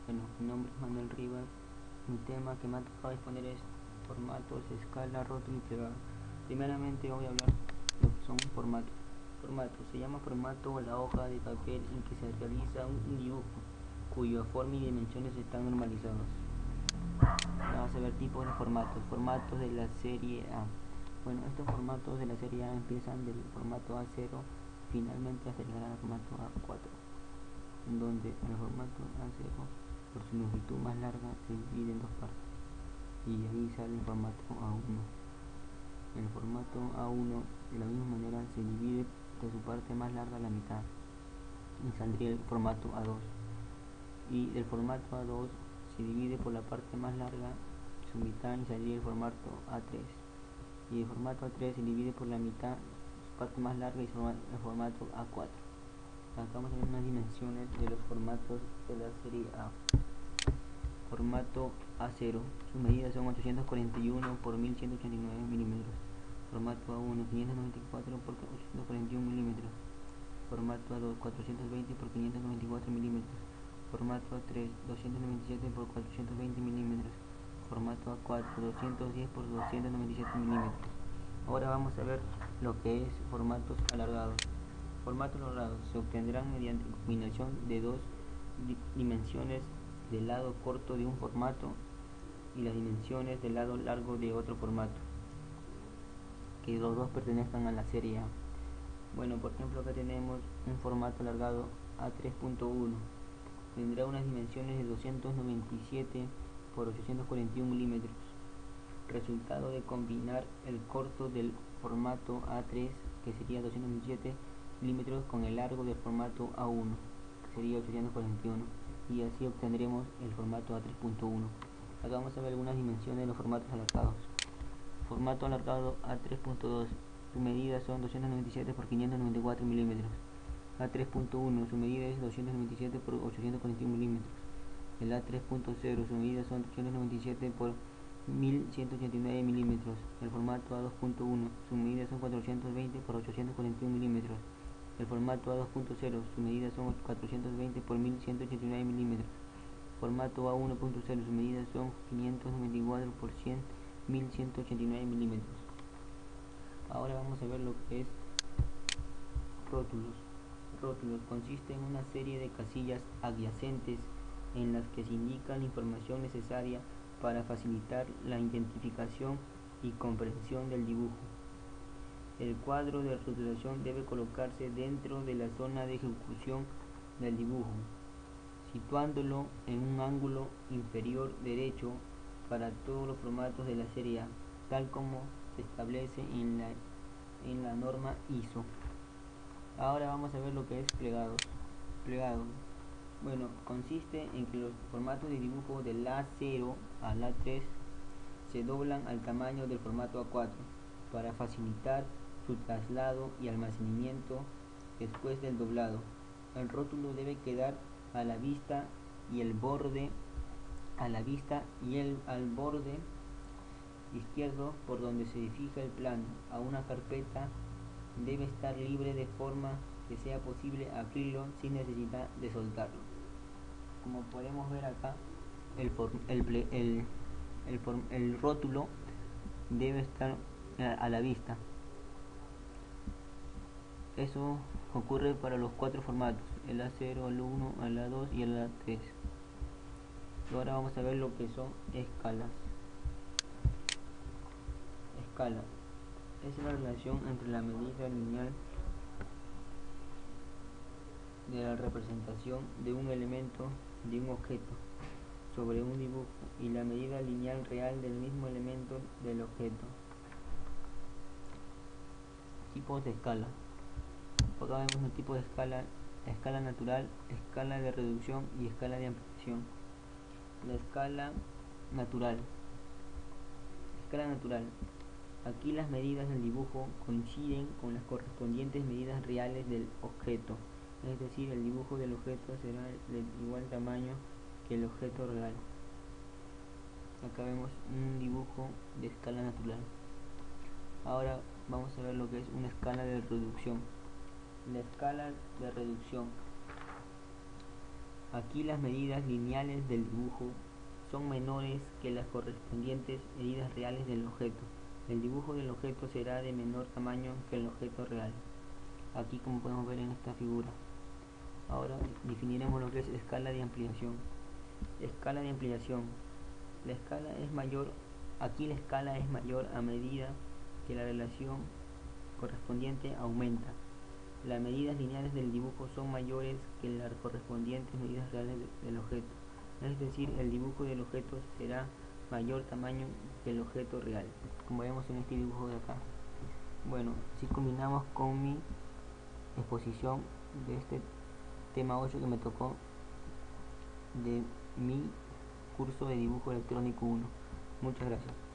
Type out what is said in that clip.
Bueno, mi nombre es Manuel Rivas. Mi tema que me ha tocado exponer es formatos, escala, rótulo y plegado. Primeramente voy a hablar de lo que son formatos. Formato se llama formato a la hoja de papel en que se realiza un dibujo cuya forma y dimensiones están normalizados. Vamos a ver tipos de formatos. Formatos de la serie A. Bueno, estos formatos de la serie A empiezan del formato A0 finalmente hasta llegar al formato A4, en donde el formato A0 por su longitud más larga se divide en dos partes y ahí sale el formato A1. El formato A1 de la misma manera se divide de su parte más larga a la mitad y saldría el formato A2, y del formato A2 se divide por la parte más larga su mitad y saldría el formato A3, y el formato A3 se divide por la mitad su parte más larga y el formato A4. Acá vamos a ver unas dimensiones de los formatos de la serie A. Formato A0, sus medidas son 841 por 1189 milímetros. Formato A1, 594 por 841 milímetros. Formato A2, 420 por 594 milímetros. Formato A3, 297 por 420 milímetros. Formato A4, 210 por 297 milímetros. Ahora vamos a ver lo que es formatos alargados. Formatos alargados se obtendrán mediante combinación de dos dimensiones del lado corto de un formato y las dimensiones del lado largo de otro formato, que los dos pertenezcan a la serie A. Bueno, por ejemplo, acá tenemos un formato alargado A3.1, tendrá unas dimensiones de 297 por 841 milímetros. Resultado de combinar el corto del formato A3, que sería 297 milímetros, con el largo del formato A1, que sería 841, y así obtendremos el formato A3.1. Acá vamos a ver algunas dimensiones de los formatos alargados. Formato alargado A3.2, su medida son 297 por 594 milímetros. A3.1, su medida es 297 por 841 milímetros. El A3.0, su medida son 297 por 1189 milímetros. El formato A2.1, su medida son 420 por 841 milímetros. El formato A2.0, su medida son 420 por 1189 milímetros. Formato A1.0, su medida son 594 por 1189 milímetros. Ahora vamos a ver lo que es rótulos. Rótulos consiste en una serie de casillas adyacentes en las que se indica la información necesaria para facilitar la identificación y comprensión del dibujo. El cuadro de rotulación debe colocarse dentro de la zona de ejecución del dibujo, situándolo en un ángulo inferior derecho para todos los formatos de la serie A, tal como se establece en la norma ISO. Ahora vamos a ver lo que es plegados. Plegados, bueno, consiste en que los formatos de dibujo del A0 al A3 se doblan al tamaño del formato A4 para facilitar su traslado y almacenamiento después del doblado. El rótulo debe quedar a la vista y al borde izquierdo por donde se fija el plano a una carpeta. Debe estar libre de forma que sea posible abrirlo sin necesidad de soltarlo. Como podemos ver acá, el rótulo debe estar a la vista. Eso ocurre para los cuatro formatos, el A0, el A1, el A2 y el A3. Y ahora vamos a ver lo que son escalas. Escala es la relación entre la medida lineal de la representación de un elemento de un objeto sobre un dibujo y la medida lineal real del mismo elemento del objeto. Tipos de escala. Acá vemos los tipos de escala: escala natural, escala de reducción y escala de ampliación. La escala natural. Escala natural. Aquí las medidas del dibujo coinciden con las correspondientes medidas reales del objeto, es decir, el dibujo del objeto será de igual tamaño que el objeto real. Acá vemos un dibujo de escala natural. Ahora vamos a ver lo que es una escala de reducción. La escala de reducción. Aquí las medidas lineales del dibujo son menores que las correspondientes medidas reales del objeto. El dibujo del objeto será de menor tamaño que el objeto real. Aquí, como podemos ver en esta figura. Ahora definiremos lo que es escala de ampliación. Escala de ampliación. La escala es mayor, aquí la escala es mayor a medida que la relación correspondiente aumenta. Las medidas lineales del dibujo son mayores que las correspondientes medidas reales del objeto. Es decir, el dibujo del objeto será mayor tamaño que el objeto real, como vemos en este dibujo de acá. Bueno, así combinamos con mi exposición de este tema 8 que me tocó de mi curso de dibujo electrónico 1. Muchas gracias.